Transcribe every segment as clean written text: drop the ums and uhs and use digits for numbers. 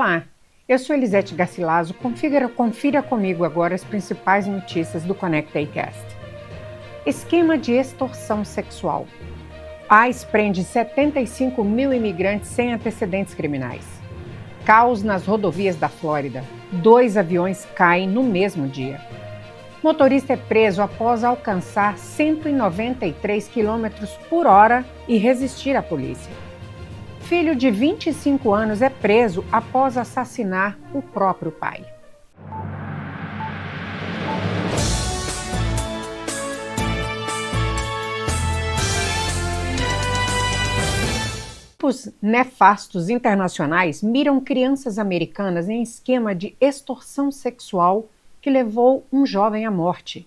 Olá, eu sou Elisete Garcilaso. Confira comigo agora as principais notícias do ConectayCast. Esquema de extorsão sexual. ICE prende 75 mil imigrantes sem antecedentes criminais. Caos nas rodovias da Flórida. 2 aviões caem no mesmo dia. Motorista é preso após alcançar 193 km por hora e resistir à polícia. Filho de 25 anos é preso após assassinar o próprio pai. Grupos nefastos internacionais miram crianças americanas em esquema de extorsão sexual que levou um jovem à morte.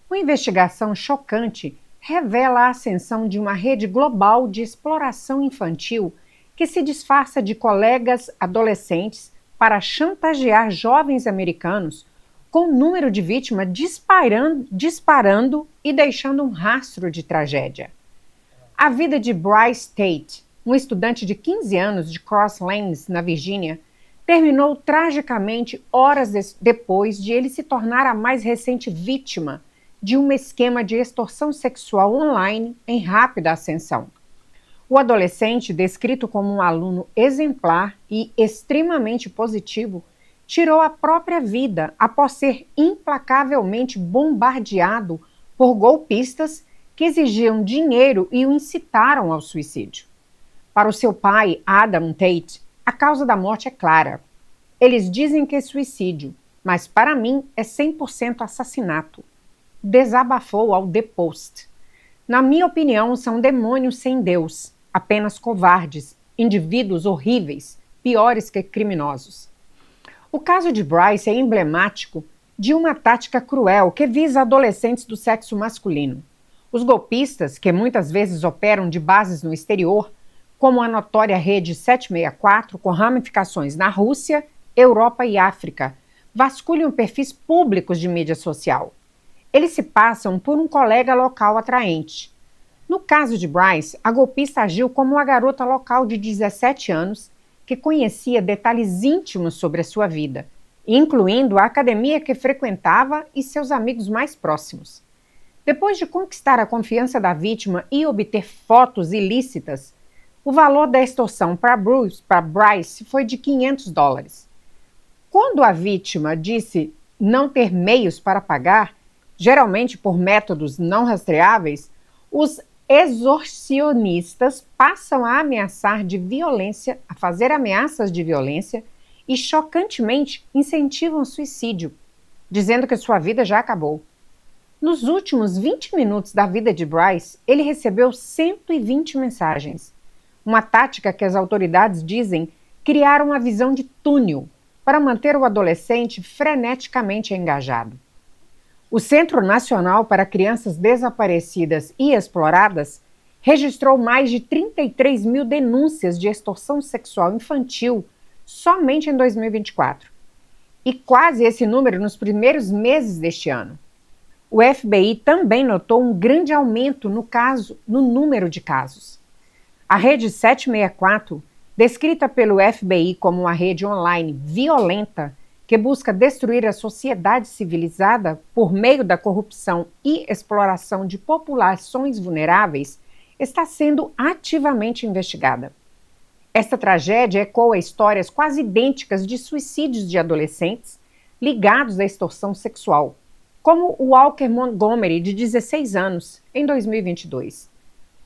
Uma investigação chocante revela a ascensão de uma rede global de exploração infantil que se disfarça de colegas adolescentes para chantagear jovens americanos, com o número de vítimas disparando e deixando um rastro de tragédia. A vida de Bryce Tate, um estudante de 15 anos de Cross Lanes, na Virgínia, terminou tragicamente horas depois de ele se tornar a mais recente vítima de um esquema de extorsão sexual online em rápida ascensão. O adolescente, descrito como um aluno exemplar e extremamente positivo, tirou a própria vida após ser implacavelmente bombardeado por golpistas que exigiam dinheiro e o incitaram ao suicídio. Para o seu pai, Adam Tate, a causa da morte é clara. Eles dizem que é suicídio, mas para mim é 100% assassinato. Desabafou ao The Post. Na minha opinião, são demônios sem Deus, apenas covardes, indivíduos horríveis, piores que criminosos. O caso de Bryce é emblemático de uma tática cruel que visa adolescentes do sexo masculino. Os golpistas, que muitas vezes operam de bases no exterior, como a notória rede 764, com ramificações na Rússia, Europa e África, vasculham perfis públicos de mídia social. Eles se passam por um colega local atraente. No caso de Bryce, a golpista agiu como uma garota local de 17 anos que conhecia detalhes íntimos sobre a sua vida, incluindo a academia que frequentava e seus amigos mais próximos. Depois de conquistar a confiança da vítima e obter fotos ilícitas, o valor da extorsão para Bryce foi de $500. Quando a vítima disse não ter meios para pagar, geralmente por métodos não rastreáveis, os extorsionistas passam a ameaçar de violência, a fazer ameaças de violência e, chocantemente, incentivam o suicídio, dizendo que sua vida já acabou. Nos últimos 20 minutos da vida de Bryce, ele recebeu 120 mensagens. Uma tática que as autoridades dizem criar uma visão de túnel para manter o adolescente freneticamente engajado. O Centro Nacional para Crianças Desaparecidas e Exploradas registrou mais de 33 mil denúncias de extorsão sexual infantil somente em 2024. E quase esse número nos primeiros meses deste ano. O FBI também notou um grande aumento no número de casos. A rede 764, descrita pelo FBI como uma rede online violenta, que busca destruir a sociedade civilizada por meio da corrupção e exploração de populações vulneráveis, está sendo ativamente investigada. Esta tragédia ecoa histórias quase idênticas de suicídios de adolescentes ligados à extorsão sexual, como o Walker Montgomery, de 16 anos, em 2022.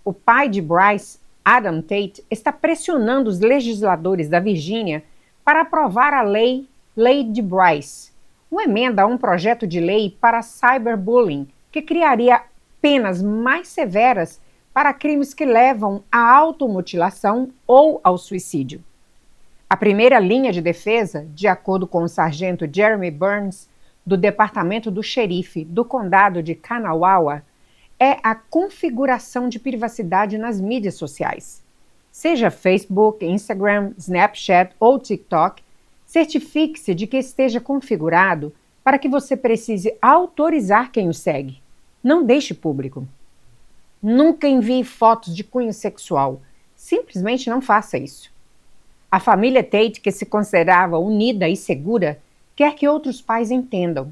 O pai de Bryce, Adam Tate, está pressionando os legisladores da Virgínia para aprovar a Lei de Bryce, uma emenda a um projeto de lei para cyberbullying, que criaria penas mais severas para crimes que levam à automutilação ou ao suicídio. A primeira linha de defesa, de acordo com o sargento Jeremy Burns, do Departamento do Xerife do Condado de Kanawha, é a configuração de privacidade nas mídias sociais. Seja Facebook, Instagram, Snapchat ou TikTok, certifique-se de que esteja configurado para que você precise autorizar quem o segue. Não deixe público. Nunca envie fotos de cunho sexual. Simplesmente não faça isso. A família Tate, que se considerava unida e segura, quer que outros pais entendam.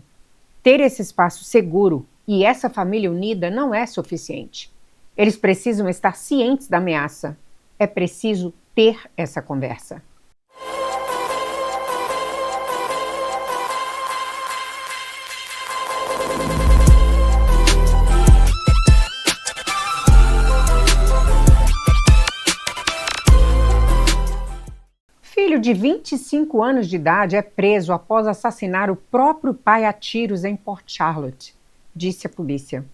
Ter esse espaço seguro e essa família unida não é suficiente. Eles precisam estar cientes da ameaça. É preciso ter essa conversa. Filho de 25 anos de idade é preso após assassinar o próprio pai a tiros em Port Charlotte, disse a polícia.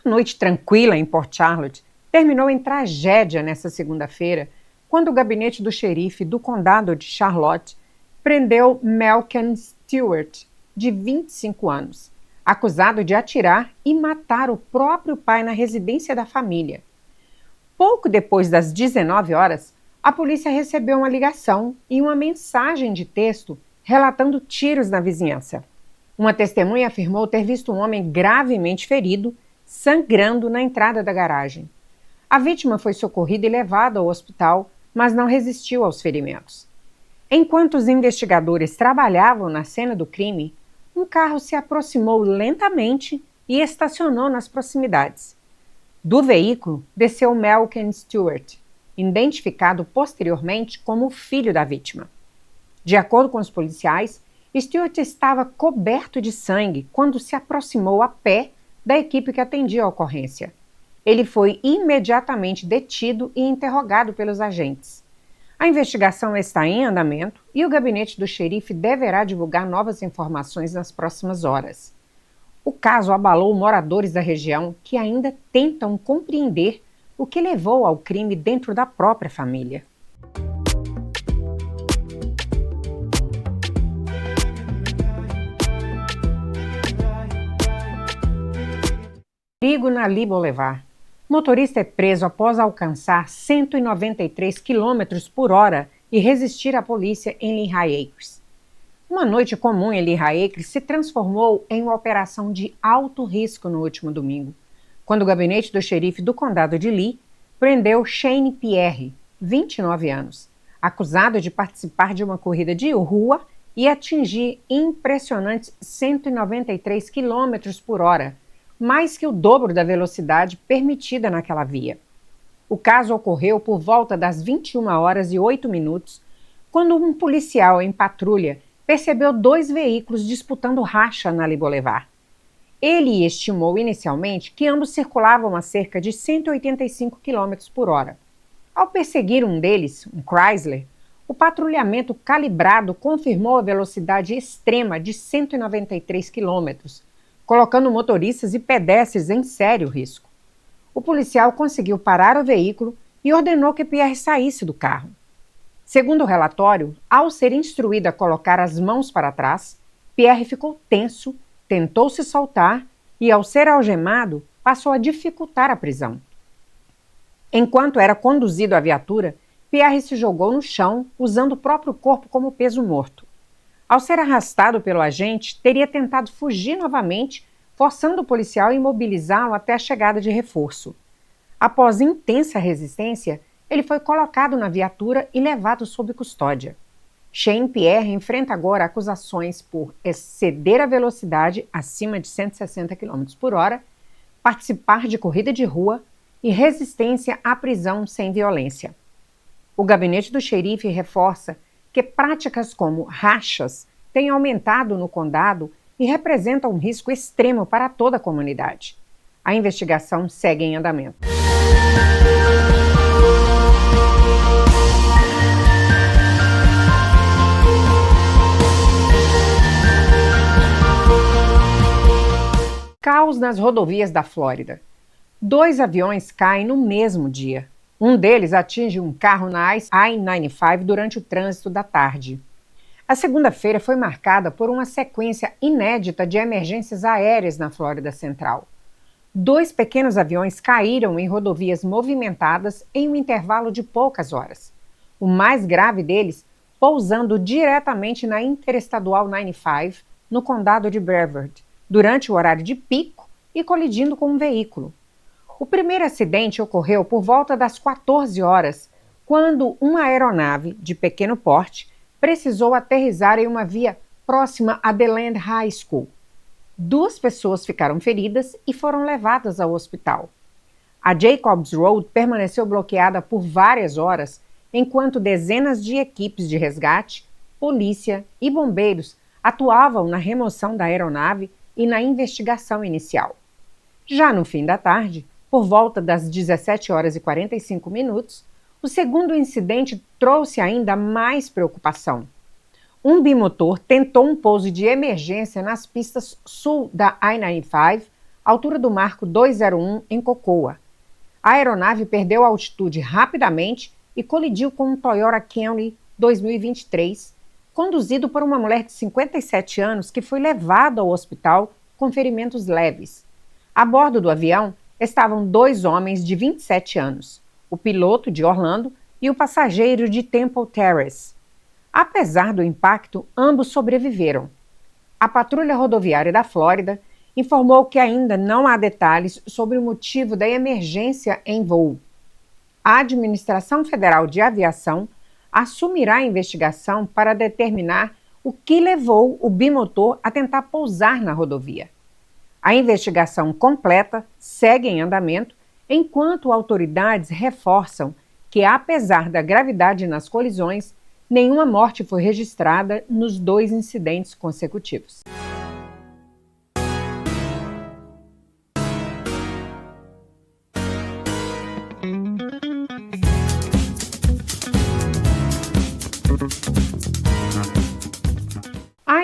Uma noite tranquila em Port Charlotte terminou em tragédia nesta segunda-feira, quando o gabinete do xerife do condado de Charlotte prendeu Malcolm Stewart, de 25 anos, acusado de atirar e matar o próprio pai na residência da família. Pouco depois das 19 horas, a polícia recebeu uma ligação e uma mensagem de texto relatando tiros na vizinhança. Uma testemunha afirmou ter visto um homem gravemente ferido, sangrando na entrada da garagem. A vítima foi socorrida e levada ao hospital, mas não resistiu aos ferimentos. Enquanto os investigadores trabalhavam na cena do crime, um carro se aproximou lentamente e estacionou nas proximidades. Do veículo desceu Malcolm Stewart, identificado posteriormente como o filho da vítima. De acordo com os policiais, Stewart estava coberto de sangue quando se aproximou a pé da equipe que atendia a ocorrência. Ele foi imediatamente detido e interrogado pelos agentes. A investigação está em andamento e o gabinete do xerife deverá divulgar novas informações nas próximas horas. O caso abalou moradores da região que ainda tentam compreender o que levou ao crime dentro da própria família. Perigo na Lee Boulevard. Motorista é preso após alcançar 193 km por hora e resistir à polícia em Lehigh Acres. Uma noite comum em Lehigh Acres se transformou em uma operação de alto risco no último domingo, quando o gabinete do xerife do condado de Lee prendeu Shane Pierre, 29 anos, acusado de participar de uma corrida de rua e atingir impressionantes 193 km por hora, mais que o dobro da velocidade permitida naquela via. O caso ocorreu por volta das 21h08, quando um policial em patrulha percebeu dois veículos disputando racha na Lee Boulevard. Ele estimou inicialmente que ambos circulavam a cerca de 185 km por hora. Ao perseguir um deles, um Chrysler, o patrulhamento calibrado confirmou a velocidade extrema de 193 km, colocando motoristas e pedestres em sério risco. O policial conseguiu parar o veículo e ordenou que Pierre saísse do carro. Segundo o relatório, ao ser instruído a colocar as mãos para trás, Pierre ficou tenso, tentou se soltar e, ao ser algemado, passou a dificultar a prisão. Enquanto era conduzido à viatura, Pierre se jogou no chão, usando o próprio corpo como peso morto. Ao ser arrastado pelo agente, teria tentado fugir novamente, forçando o policial a imobilizá-lo até a chegada de reforço. Após intensa resistência, ele foi colocado na viatura e levado sob custódia. Shane Pierre enfrenta agora acusações por exceder a velocidade acima de 160 km por hora, participar de corrida de rua e resistência à prisão sem violência. O gabinete do xerife reforça que práticas como rachas têm aumentado no condado e representam um risco extremo para toda a comunidade. A investigação segue em andamento. Caos nas rodovias da Flórida. 2 aviões caem no mesmo dia. Um deles atinge um carro na I-95 durante o trânsito da tarde. A segunda-feira foi marcada por uma sequência inédita de emergências aéreas na Flórida Central. 2 pequenos aviões caíram em rodovias movimentadas em um intervalo de poucas horas. O mais grave deles pousando diretamente na Interestadual 95, no condado de Brevard, durante o horário de pico e colidindo com um veículo. O primeiro acidente ocorreu por volta das 14 horas, quando uma aeronave de pequeno porte precisou aterrissar em uma via próxima a DeLand High School. 2 pessoas ficaram feridas e foram levadas ao hospital. A Jacobs Road permaneceu bloqueada por várias horas, enquanto dezenas de equipes de resgate, polícia e bombeiros atuavam na remoção da aeronave e na investigação inicial. Já no fim da tarde, por volta das 17h45, o segundo incidente trouxe ainda mais preocupação. Um bimotor tentou um pouso de emergência nas pistas sul da I-95, altura do Marco 201, em Cocoa. A aeronave perdeu altitude rapidamente e colidiu com um Toyota Camry 2023, conduzido por uma mulher de 57 anos que foi levada ao hospital com ferimentos leves. A bordo do avião estavam 2 homens de 27 anos, o piloto de Orlando e o passageiro de Temple Terrace. Apesar do impacto, ambos sobreviveram. A Patrulha Rodoviária da Flórida informou que ainda não há detalhes sobre o motivo da emergência em voo. A Administração Federal de Aviação assumirá a investigação para determinar o que levou o bimotor a tentar pousar na rodovia. A investigação completa segue em andamento, enquanto autoridades reforçam que, apesar da gravidade nas colisões, nenhuma morte foi registrada nos 2 incidentes consecutivos.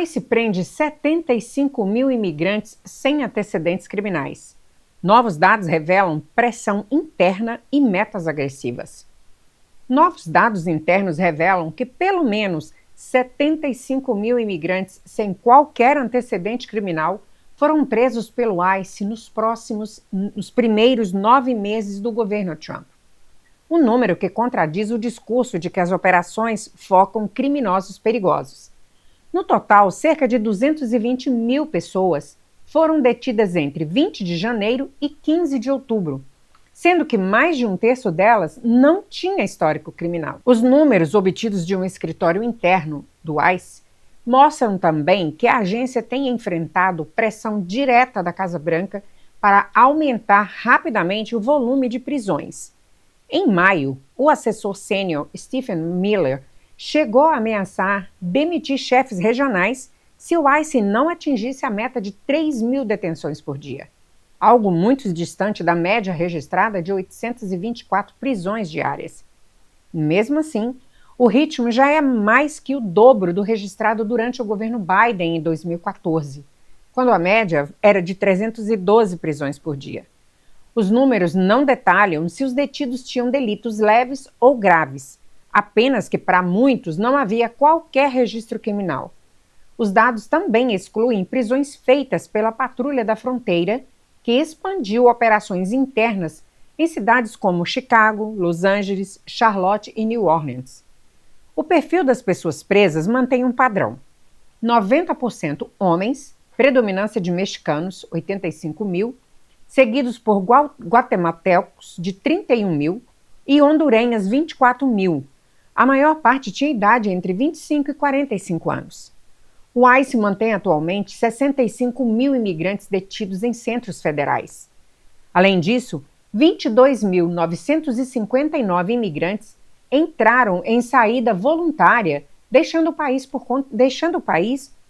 ICE prende 75 mil imigrantes sem antecedentes criminais. Novos dados revelam pressão interna e metas agressivas. Novos dados internos revelam que pelo menos 75 mil imigrantes sem qualquer antecedente criminal foram presos pelo ICE nos primeiros 9 meses do governo Trump. Um número que contradiz o discurso de que as operações focam criminosos perigosos. No total, cerca de 220 mil pessoas foram detidas entre 20 de janeiro e 15 de outubro, sendo que mais de 1/3 delas não tinha histórico criminal. Os números obtidos de um escritório interno do ICE mostram também que a agência tem enfrentado pressão direta da Casa Branca para aumentar rapidamente o volume de prisões. Em maio, o assessor sênior Stephen Miller chegou a ameaçar demitir chefes regionais se o ICE não atingisse a meta de 3 mil detenções por dia, algo muito distante da média registrada de 824 prisões diárias. Mesmo assim, o ritmo já é mais que o dobro do registrado durante o governo Biden em 2014, quando a média era de 312 prisões por dia. Os números não detalham se os detidos tinham delitos leves ou graves, apenas que para muitos não havia qualquer registro criminal. Os dados também excluem prisões feitas pela Patrulha da Fronteira, que expandiu operações internas em cidades como Chicago, Los Angeles, Charlotte e New Orleans. O perfil das pessoas presas mantém um padrão: 90% homens, predominância de mexicanos, 85 mil, seguidos por guatemaltecos, de 31 mil, e hondurenhas, 24 mil. A maior parte tinha idade entre 25 e 45 anos. O ICE mantém atualmente 65 mil imigrantes detidos em centros federais. Além disso, 22.959 imigrantes entraram em saída voluntária, deixando o país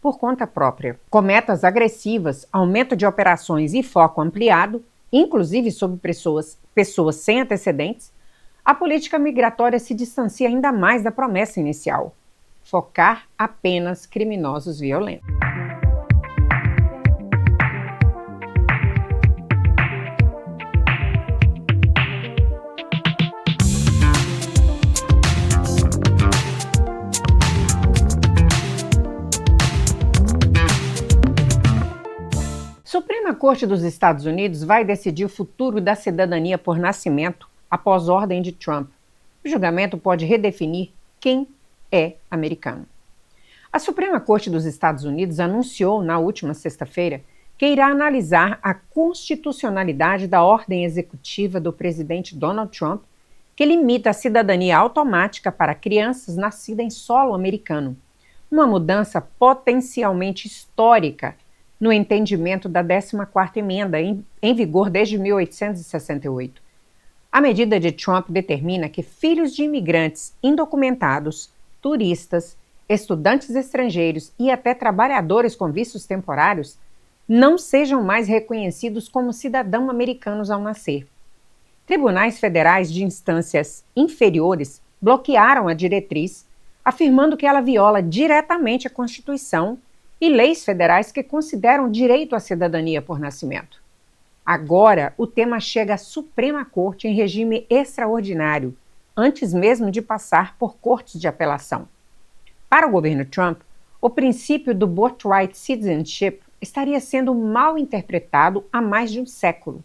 por conta própria. Com metas agressivas, aumento de operações e foco ampliado, inclusive sobre pessoas sem antecedentes, a política migratória se distancia ainda mais da promessa inicial: focar apenas criminosos violentos. Suprema Corte dos Estados Unidos vai decidir o futuro da cidadania por nascimento após ordem de Trump. O julgamento pode redefinir quem é americano. A Suprema Corte dos Estados Unidos anunciou na última sexta-feira que irá analisar a constitucionalidade da ordem executiva do presidente Donald Trump, que limita a cidadania automática para crianças nascidas em solo americano. Uma mudança potencialmente histórica no entendimento da 14ª Emenda, em vigor desde 1868. A medida de Trump determina que filhos de imigrantes indocumentados, turistas, estudantes estrangeiros e até trabalhadores com vistos temporários não sejam mais reconhecidos como cidadãos americanos ao nascer. Tribunais federais de instâncias inferiores bloquearam a diretriz, afirmando que ela viola diretamente a Constituição e leis federais que consideram direito à cidadania por nascimento. Agora, o tema chega à Suprema Corte em regime extraordinário, antes mesmo de passar por cortes de apelação. Para o governo Trump, o princípio do birthright citizenship estaria sendo mal interpretado há mais de um século.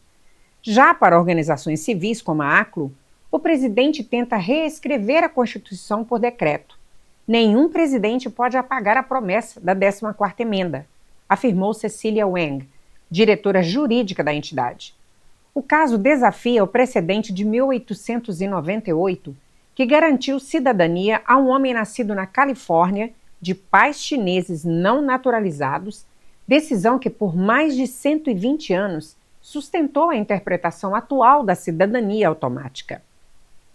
Já para organizações civis como a ACLU, o presidente tenta reescrever a Constituição por decreto. Nenhum presidente pode apagar a promessa da 14ª Emenda, afirmou Cecilia Wang, diretora jurídica da entidade. O caso desafia o precedente de 1898, que garantiu cidadania a um homem nascido na Califórnia, de pais chineses não naturalizados, decisão que por mais de 120 anos sustentou a interpretação atual da cidadania automática.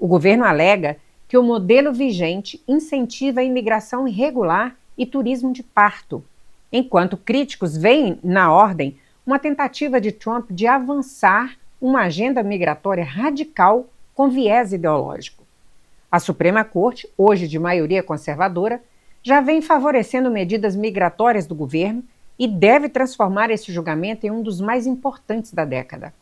O governo alega que o modelo vigente incentiva a imigração irregular e turismo de parto, enquanto críticos veem na ordem uma tentativa de Trump de avançar uma agenda migratória radical com viés ideológico. A Suprema Corte, hoje de maioria conservadora, já vem favorecendo medidas migratórias do governo e deve transformar esse julgamento em um dos mais importantes da década.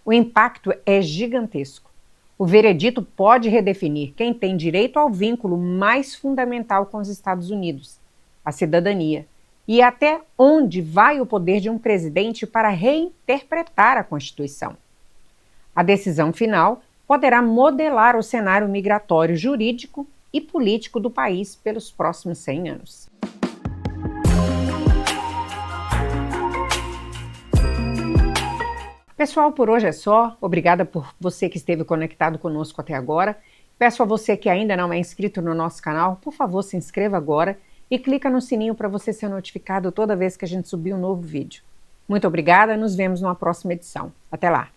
O impacto é gigantesco. O veredito pode redefinir quem tem direito ao vínculo mais fundamental com os Estados Unidos, a cidadania, e até onde vai o poder de um presidente para reinterpretar a Constituição. A decisão final poderá modelar o cenário migratório jurídico e político do país pelos próximos 100 anos. Pessoal, por hoje é só. Obrigada por você que esteve conectado conosco até agora. Peço a você que ainda não é inscrito no nosso canal, por favor, se inscreva agora e clica no sininho para você ser notificado toda vez que a gente subir um novo vídeo. Muito obrigada, nos vemos numa próxima edição. Até lá!